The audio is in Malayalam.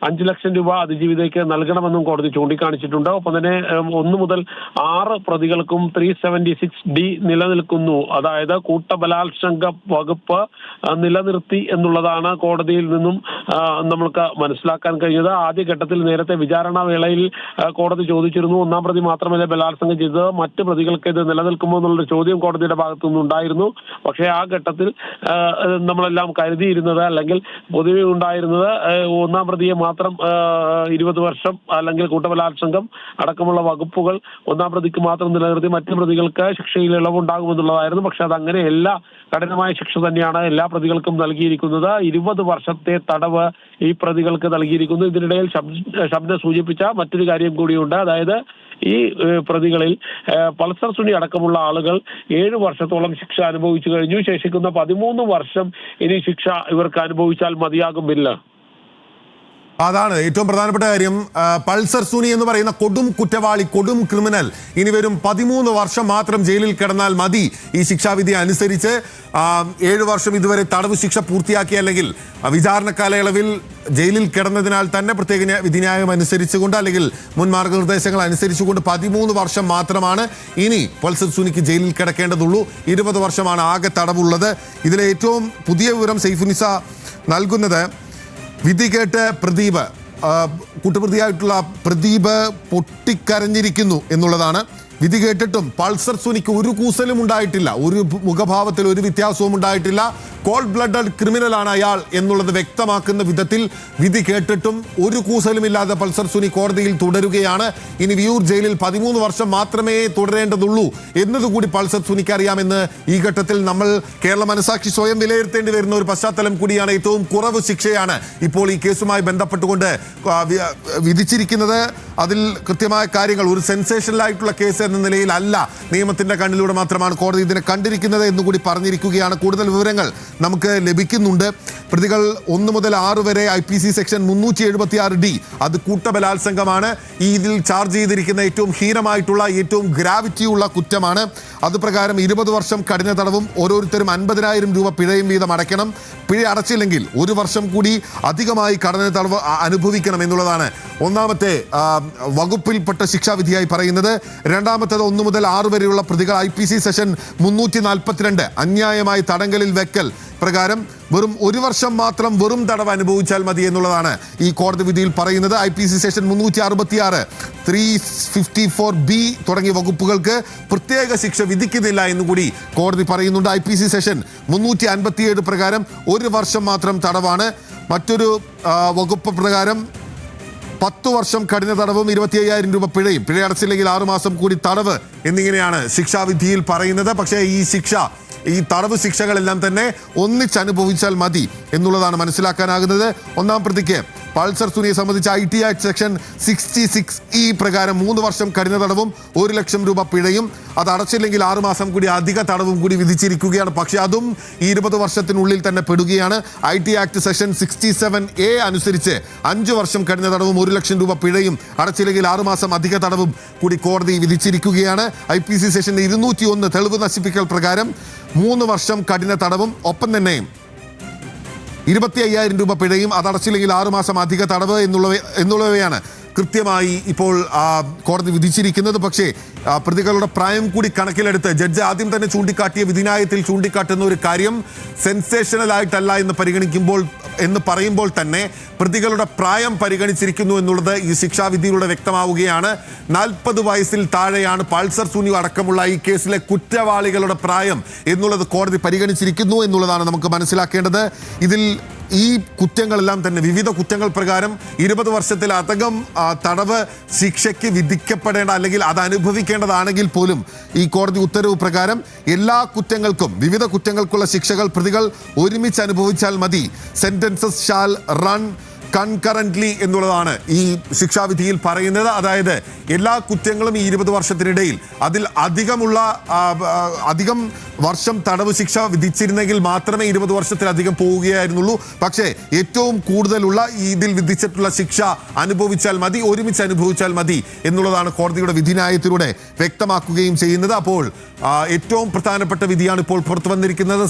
5 ലക്ഷം രൂപ അതിജീവിതയ്ക്ക് നൽകണമെന്നും കോടതി ചൂണ്ടിക്കാണിച്ചിട്ടുണ്ട്. ഒപ്പം തന്നെ 1 മുതൽ 6 പ്രതികൾക്കും 376D നിലനിൽക്കുന്നു. അതായത് കൂട്ടബലാത്സംഗ വകുപ്പ് നിലനിർത്തി എന്നുള്ളതാണ് കോടതിയിൽ നിന്നും നമ്മൾക്ക് മനസ്സിലാക്കാൻ കഴിഞ്ഞത്. ആദ്യഘട്ടത്തിൽ നേരത്തെ വിചാരണ വേളയിൽ കോടതി ചോദിച്ചിരുന്നു, 1-ാം പ്രതി മാത്രമല്ല ബലാത്സംഗം ചെയ്തത്, മറ്റ് പ്രതികൾക്ക് ഇത് നിലനിൽക്കുമോ എന്നുള്ളൊരു ചോദ്യം കോടതിയുടെ ഭാഗത്തു നിന്നുണ്ടായിരുന്നു. പക്ഷേ ആ ഘട്ടത്തിൽ നമ്മളെല്ലാം കരുതിയിരുന്നത്, അല്ലെങ്കിൽ പൊതുവെ ഉണ്ടായിരുന്നത്, 1-ാം പ്രതിയെ മാത്രം 20 വർഷം അല്ലെങ്കിൽ കൂട്ടബലാത്സംഗം അടക്കമുള്ള വകുപ്പുകൾ 1-ാം പ്രതിക്ക് മാത്രം നിലനിർത്തി മറ്റു പ്രതികൾക്ക് ശിക്ഷയിൽ ഇളവുണ്ടാകുമെന്നുള്ളതായിരുന്നു. പക്ഷെ അതങ്ങനെയല്ല. കഠിനമായ ശിക്ഷ തന്നെയാണ് എല്ലാ പ്രതികൾക്കും നൽകിയിരിക്കുന്നത്. 20 വർഷത്തെ തടവ് ഈ പ്രതികൾക്ക് നൽകിയിരിക്കുന്നു. ഇതിനിടയിൽ ശബ്ദം സൂചിപ്പിച്ച മറ്റൊരു കാര്യം കൂടിയുണ്ട്. അതായത് ഈ പ്രതികളിൽ പൾസർ സുനി അടക്കമുള്ള ആളുകൾ 7 വർഷത്തോളം ശിക്ഷ അനുഭവിച്ചു കഴിഞ്ഞു. ശേഷിക്കുന്ന 13 വർഷം ഇനി ശിക്ഷ ഇവർക്ക് അനുഭവിച്ചാൽ മതിയാകുമില്ല. അതാണ് ഏറ്റവും പ്രധാനപ്പെട്ട കാര്യം. പൾസർ സുനി എന്ന് പറയുന്ന കൊടും കുറ്റവാളി, കൊടും ക്രിമിനൽ ഇനി വരും 13 വർഷം മാത്രം ജയിലിൽ കിടന്നാൽ മതി. ഈ ശിക്ഷാവിധി അനുസരിച്ച് 7 വർഷം ഇതുവരെ തടവ് ശിക്ഷ പൂർത്തിയാക്കി, അല്ലെങ്കിൽ വിചാരണ കാലയളവിൽ ജയിലിൽ കിടന്നതിനാൽ തന്നെ പ്രത്യേക വിധിന്യായം അനുസരിച്ചുകൊണ്ട്, അല്ലെങ്കിൽ മുൻ മാർഗനിർദ്ദേശങ്ങൾ അനുസരിച്ചുകൊണ്ട് 13 വർഷം മാത്രമാണ് ഇനി പൾസർ സുനിക്ക് ജയിലിൽ കിടക്കേണ്ടതുള്ളൂ. 20 വർഷമാണ് ആകെ തടവുള്ളത്. ഇതിലെ ഏറ്റവും പുതിയ വിവരം സൈഫുനിസ നൽകുന്നത്, വിധി കേട്ട് പ്രദീപ്, കുറ്റപ്രതിയായിട്ടുള്ള പ്രദീപ് പൊട്ടിക്കരഞ്ഞിരിക്കുന്നു എന്നുള്ളതാണ്. വിധി കേട്ടിട്ടും പൾസർ സുനിക്ക് ഒരു കൂസലും ഉണ്ടായിട്ടില്ല, ഒരു മുഖഭാവത്തിൽ ഒരു വ്യത്യാസവും ഉണ്ടായിട്ടില്ല. കോൾഡ് ബ്ലഡഡ് ക്രിമിനലാണ് അയാൾ എന്നുള്ളത് വ്യക്തമാക്കുന്ന വിധത്തിൽ വിധി കേട്ടിട്ടും ഒരു കൂസലുമില്ലാതെ പൾസർ സുനി കോടതിയിൽ തുടരുകയാണ്. ഇനി വിയൂർ ജയിലിൽ 13 വർഷം മാത്രമേ തുടരേണ്ടതുള്ളൂ എന്നതുകൂടി പൾസർ സുനിക്ക് അറിയാമെന്ന് ഈ ഘട്ടത്തിൽ നമ്മൾ കേരള മനസാക്ഷി സ്വയം വിലയിരുത്തേണ്ടി വരുന്ന ഒരു പശ്ചാത്തലം കൂടിയാണ്. ഏറ്റവും കുറവ് ശിക്ഷയാണ് ഇപ്പോൾ ഈ കേസുമായി ബന്ധപ്പെട്ടുകൊണ്ട് വിധിച്ചിരിക്കുന്നത്. അതിൽ കൃത്യമായ കാര്യങ്ങൾ, ഒരു സെൻസേഷനലായിട്ടുള്ള കേസ് എന്ന നിലയിലല്ല, നിയമത്തിന്റെ കണ്ണിലൂടെ മാത്രമാണ് കോടതി ഇതിനെ കണ്ടിരിക്കുന്നത് എന്നുകൂടി പറഞ്ഞിരിക്കുകയാണ്. കൂടുതൽ വിവരങ്ങൾ നമുക്ക് ലഭിക്കുന്നുണ്ട്. പ്രതികൾ 1 മുതൽ 6 വരെ IPC സെക്ഷൻ 376D, അത് കൂട്ടബലാത്സംഗമാണ്. ഇതിൽ ചാർജ് ചെയ്തിരിക്കുന്ന ഏറ്റവും ഹീനമായിട്ടുള്ള, ഏറ്റവും ഗ്രാവിറ്റിയുള്ള കുറ്റമാണ്. അതുപ്രകാരം 20 വർഷം കഠിന തടവും ഓരോരുത്തരും 50,000 രൂപ പിഴയും വീതം അടയ്ക്കണം. പിഴ അടച്ചില്ലെങ്കിൽ 1 വർഷം കൂടി അധികമായി കഠിന തടവ് അനുഭവിക്കണം എന്നുള്ളതാണ് ഒന്നാമത്തെ വകുപ്പിൽപ്പെട്ട ശിക്ഷാവിധിയായി പറയുന്നത്. രണ്ടാമത്തേത് 1 മുതൽ 6 വരെയുള്ള പ്രതികൾ IPC സെഷൻ 342 അന്യായമായി തടങ്കലിൽ വെക്കൽ പ്രകാരം വെറും 1 വർഷം മാത്രം വെറും തടവ് അനുഭവിച്ചാൽ മതി എന്നുള്ളതാണ് ഈ കോടതി വിധിയിൽ പറയുന്നത്. IPC സെഷൻ 366, 354B തുടങ്ങിയ വകുപ്പുകൾക്ക് പ്രത്യേക ശിക്ഷ വിധിക്കുന്നില്ല എന്നുകൂടി കോടതി പറയുന്നുണ്ട്. IPC സെഷൻ 357 പ്രകാരം 1 വർഷം മാത്രം തടവാണ്. മറ്റൊരു വകുപ്പ് പ്രകാരം 10 വർഷം കഠിന തടവും 25,000 രൂപ പിഴയും, പിഴയടച്ചില്ലെങ്കിൽ 6 മാസം കൂടി തടവ് എന്നിങ്ങനെയാണ് ശിക്ഷാവിധിയിൽ പറയുന്നത്. പക്ഷേ ഈ തടവ് ശിക്ഷകളെല്ലാം തന്നെ ഒന്നിച്ചനുഭവിച്ചാൽ മതി എന്നുള്ളതാണ് മനസ്സിലാക്കാനാകുന്നത്. 1-ാം പ്രതിക്ക് പൾസർ സുനിയെ സംബന്ധിച്ച് IT ആക്ട് സെക്ഷൻ 66E പ്രകാരം 3 വർഷം കഠിന തടവും 1 ലക്ഷം രൂപ പിഴയും, അത് അടച്ചില്ലെങ്കിൽ 6 മാസം കൂടി അധിക തടവും കൂടി വിധിച്ചിരിക്കുകയാണ്. പക്ഷേ അതും ഈ 20 വർഷത്തിനുള്ളിൽ തന്നെ പെടുകയാണ്. IT ആക്ട് സെക്ഷൻ 67A അനുസരിച്ച് 5 വർഷം കഠിന തടവും 1 ലക്ഷം രൂപ പിഴയും, അടച്ചില്ലെങ്കിൽ 6 മാസം അധിക തടവും കൂടി കോടതി വിധിച്ചിരിക്കുകയാണ്. IPC സെക്ഷൻ 201 തെളിവ് നശിപ്പിക്കൽ പ്രകാരം 3 വർഷം കഠിന തടവും ഒപ്പം തന്നെ 25,000 രൂപ പിഴയും, അതടച്ചില്ലെങ്കിൽ 6 മാസം അധിക തടവ് എന്നുള്ളവയാണ് കൃത്യമായി ഇപ്പോൾ കോടതി വിധിച്ചിരിക്കുന്നത്. പക്ഷേ പ്രതികളുടെ പ്രായം കൂടി കണക്കിലെടുത്ത് ജഡ്ജ് ആദ്യം തന്നെ ചൂണ്ടിക്കാട്ടിയ വിധിന്യായത്തിൽ ചൂണ്ടിക്കാട്ടുന്ന ഒരു കാര്യം, സെൻസേഷനലായിട്ടല്ല എന്ന് പറയുമ്പോൾ തന്നെ പ്രതികളുടെ പ്രായം പരിഗണിച്ചിരിക്കുന്നു എന്നുള്ളത് ഈ ശിക്ഷാവിധിയിലൂടെ വ്യക്തമാവുകയാണ്. 40 വയസ്സിൽ താഴെയാണ് പൾസർ സുനി അടക്കമുള്ള ഈ കേസിലെ കുറ്റവാളികളുടെ പ്രായം എന്നുള്ളത് കോടതി പരിഗണിച്ചിരിക്കുന്നു എന്നുള്ളതാണ് നമുക്ക് മനസ്സിലാക്കേണ്ടത്. ഇതിൽ ഈ കുറ്റങ്ങളെല്ലാം തന്നെ വിവിധ കുറ്റങ്ങൾ പ്രകാരം 20 വർഷത്തിലധികം തടവ് ശിക്ഷയ്ക്ക് വിധിക്കപ്പെടേണ്ട, അല്ലെങ്കിൽ അത് അനുഭവിക്കേണ്ടതാണെങ്കിൽ പോലും ഈ കോടതി ഉത്തരവ് പ്രകാരം എല്ലാ കുറ്റങ്ങൾക്കും, വിവിധ കുറ്റങ്ങൾക്കുള്ള ശിക്ഷകൾ പ്രതികൾ ഒരുമിച്ച് അനുഭവിച്ചാൽ മതി. സെന്റൻസസ് ഷാൽ റൺ കൺകറന്റ്ലി എന്നുള്ളതാണ് ഈ ശിക്ഷാവിധിയിൽ പറയുന്നത്. അതായത് എല്ലാ കുറ്റങ്ങളും ഈ 20 വർഷത്തിനിടയിൽ അതിൽ അധികം വർഷം തടവ് ശിക്ഷ വിധിച്ചിരുന്നെങ്കിൽ മാത്രമേ 20 വർഷത്തിലധികം പോവുകയായിരുന്നുള്ളൂ. പക്ഷേ ഏറ്റവും കൂടുതലുള്ള ഇതിൽ വിധിച്ചിട്ടുള്ള ശിക്ഷ അനുഭവിച്ചാൽ മതി, ഒരുമിച്ച് അനുഭവിച്ചാൽ മതി എന്നുള്ളതാണ് കോടതിയുടെ വിധിന്യായത്തിലൂടെ വ്യക്തമാക്കുകയും ചെയ്യുന്നത്. അപ്പോൾ ഏറ്റവും പ്രധാനപ്പെട്ട വിധിയാണ് ഇപ്പോൾ പുറത്തു വന്നിരിക്കുന്നത്.